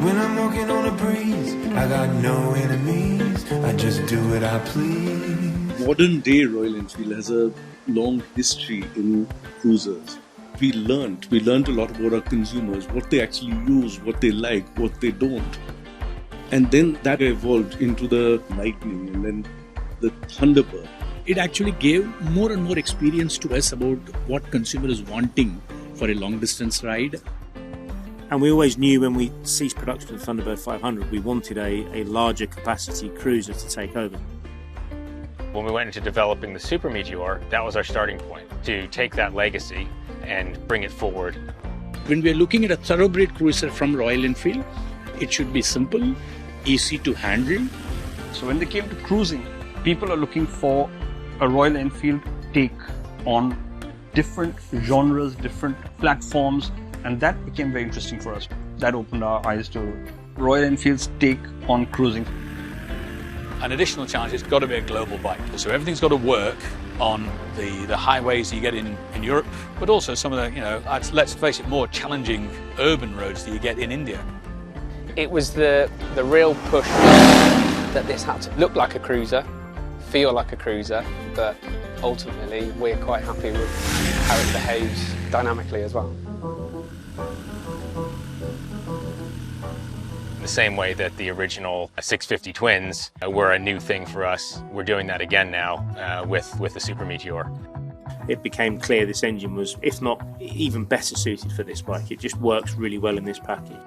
When I'm walking on a breeze, I got no enemies. I just do what I please. Modern day Royal Enfield has a long history in cruisers. We learned a lot about our consumers, what they actually use, what they like, what they don't. And then that evolved into the Lightning and then the Thunderbird. It actually gave more and more experience to us about what consumer is wanting for a long distance ride. And we always knew when we ceased production of the Thunderbird 500, we wanted a larger capacity cruiser to take over. When we went into developing the Super Meteor, that was our starting point, to take that legacy and bring it forward. When we are looking at a thoroughbred cruiser from Royal Enfield, it should be simple, easy to handle. So when they came to cruising, people are looking for a Royal Enfield take on different genres, different platforms, and that became very interesting for us. That opened our eyes to Royal Enfield's take on cruising. An additional challenge, it's got to be a global bike. So everything's got to work on the highways you get in Europe, but also some of the, let's face it, more challenging urban roads that you get in India. It was the real push that this had to look like a cruiser, feel like a cruiser, but ultimately we're quite happy with how it behaves dynamically as well. The same way that the original 650 twins were a new thing for us, we're doing that again now with the Super Meteor. It became clear this engine was, if not even better suited for this bike. It just works really well in this package.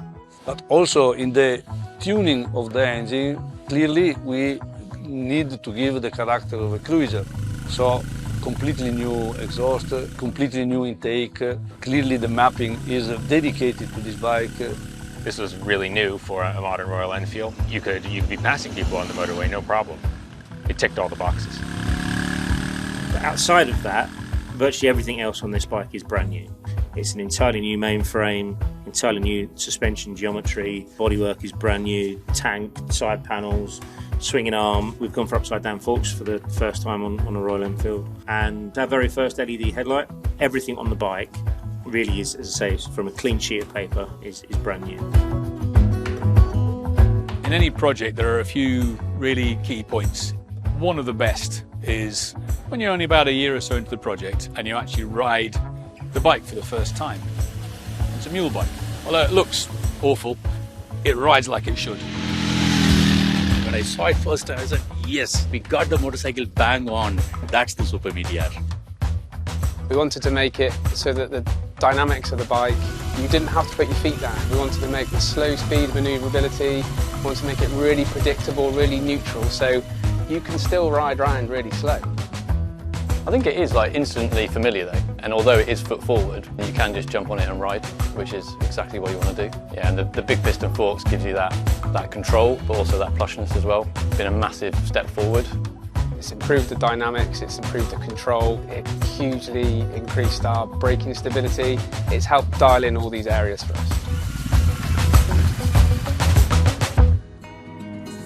But also in the tuning of the engine, clearly we need to give the character of a cruiser. So completely new exhaust, completely new intake. Clearly the mapping is dedicated to this bike. This was really new for a modern Royal Enfield. You could be passing people on the motorway, no problem. It ticked all the boxes. Outside of that, virtually everything else on this bike is brand new. It's an entirely new mainframe, entirely new suspension geometry, bodywork is brand new, tank, side panels, swinging arm. We've gone for upside down forks for the first time on a Royal Enfield. And our very first LED headlight, everything on the bike really is, as I say, from a clean sheet of paper, is brand new. In any project, there are a few really key points. One of the best is when you're only about a year or so into the project and you actually ride the bike for the first time. It's a mule bike. Although it looks awful, it rides like it should. When I saw it first time, I said, yes, we got the motorcycle bang on. That's the Super Meteor. We wanted to make it so that the dynamics of the bike, you didn't have to put your feet down. We wanted to make the slow speed manoeuvrability, we wanted to make it really predictable, really neutral, so you can still ride around really slow. I think it is instantly familiar though, and although it is foot forward, you can just jump on it and ride, which is exactly what you want to do. Yeah, and the big piston forks gives you that control, but also that plushness as well. It's been a massive step forward. It's improved the dynamics, it's improved the control, it hugely increased our braking stability. It's helped dial in all these areas for us.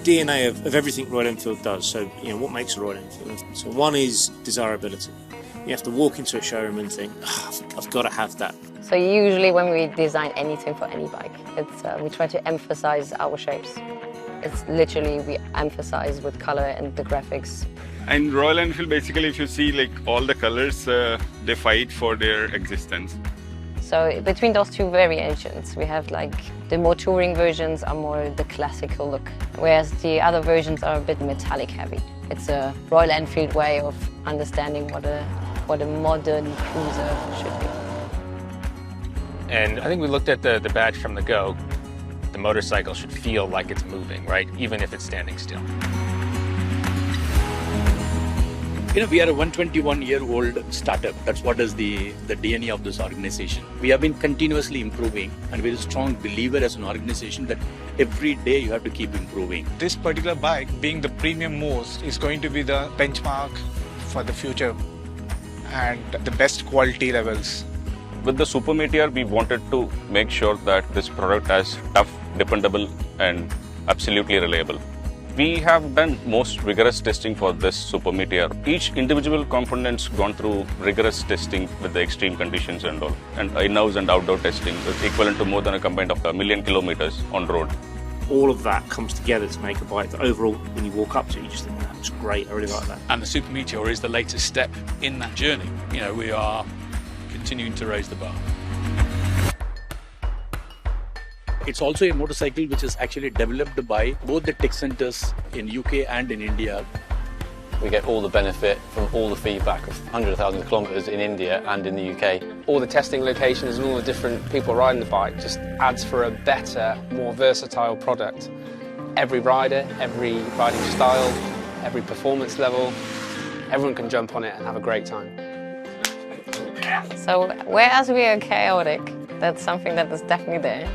DNA of everything Royal Enfield does, so what makes a Royal Enfield? So one is desirability. You have to walk into a showroom and think, I've got to have that. So usually when we design anything for any bike, we try to emphasize our shapes. It's literally, we emphasize with color and the graphics. And Royal Enfield, basically, if you see all the colors, they fight for their existence. So between those two variations, we have the more touring versions are more the classical look, whereas the other versions are a bit metallic heavy. It's a Royal Enfield way of understanding what a modern cruiser should be. And I think we looked at the badge from the go. The motorcycle should feel like it's moving, right? Even if it's standing still. We are a 121-year-old startup. That's what is the DNA of this organization. We have been continuously improving, and we're a strong believer as an organization that every day you have to keep improving. This particular bike, being the premium most, is going to be the benchmark for the future and the best quality levels. With the Super Meteor, we wanted to make sure that this product is tough, dependable, and absolutely reliable. We have done most rigorous testing for this Super Meteor. Each individual component's gone through rigorous testing with the extreme conditions and all. And in-house and outdoor testing is equivalent to more than a combined of 1 million kilometers on road. All of that comes together to make a bike that overall, when you walk up to it, you just think, that's great, I really like that. And the Super Meteor is the latest step in that journey. You know, we are continuing to raise the bar. It's also a motorcycle which is actually developed by both the tech centers in UK and in India. We get all the benefit from all the feedback of hundreds of thousands of kilometres in India and in the UK. All the testing locations and all the different people riding the bike just adds for a better, more versatile product. Every rider, every riding style, every performance level, everyone can jump on it and have a great time. So whereas we are chaotic, that's something that is definitely there.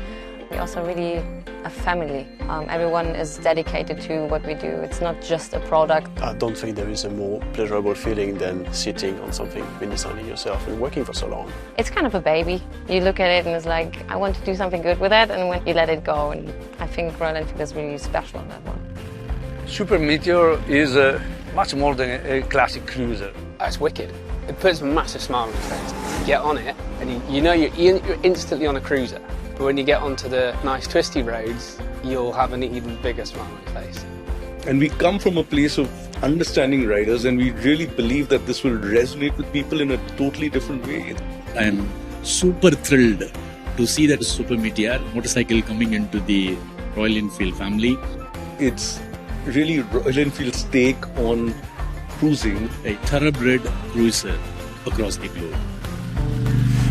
We're also really a family. Everyone is dedicated to what we do. It's not just a product. I don't think there is a more pleasurable feeling than sitting on something, been designing yourself and working for so long. It's kind of a baby. You look at it and it's like, I want to do something good with that, and when you let it go, and I think Royal Enfield is really special on that one. Super Meteor is much more than a classic cruiser. It's wicked. It puts a massive smile on your face. You get on it and you know you're instantly on a cruiser. But when you get onto the nice twisty roads, you'll have an even bigger smile on your face. And we come from a place of understanding riders, and we really believe that this will resonate with people in a totally different way. I am super thrilled to see that Super Meteor motorcycle coming into the Royal Enfield family. It's really Royal Enfield's take on cruising. A thoroughbred cruiser across the globe.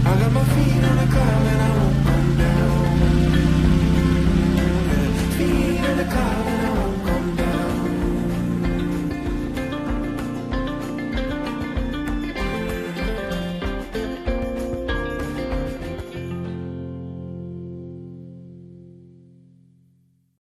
I got my feet on the ground.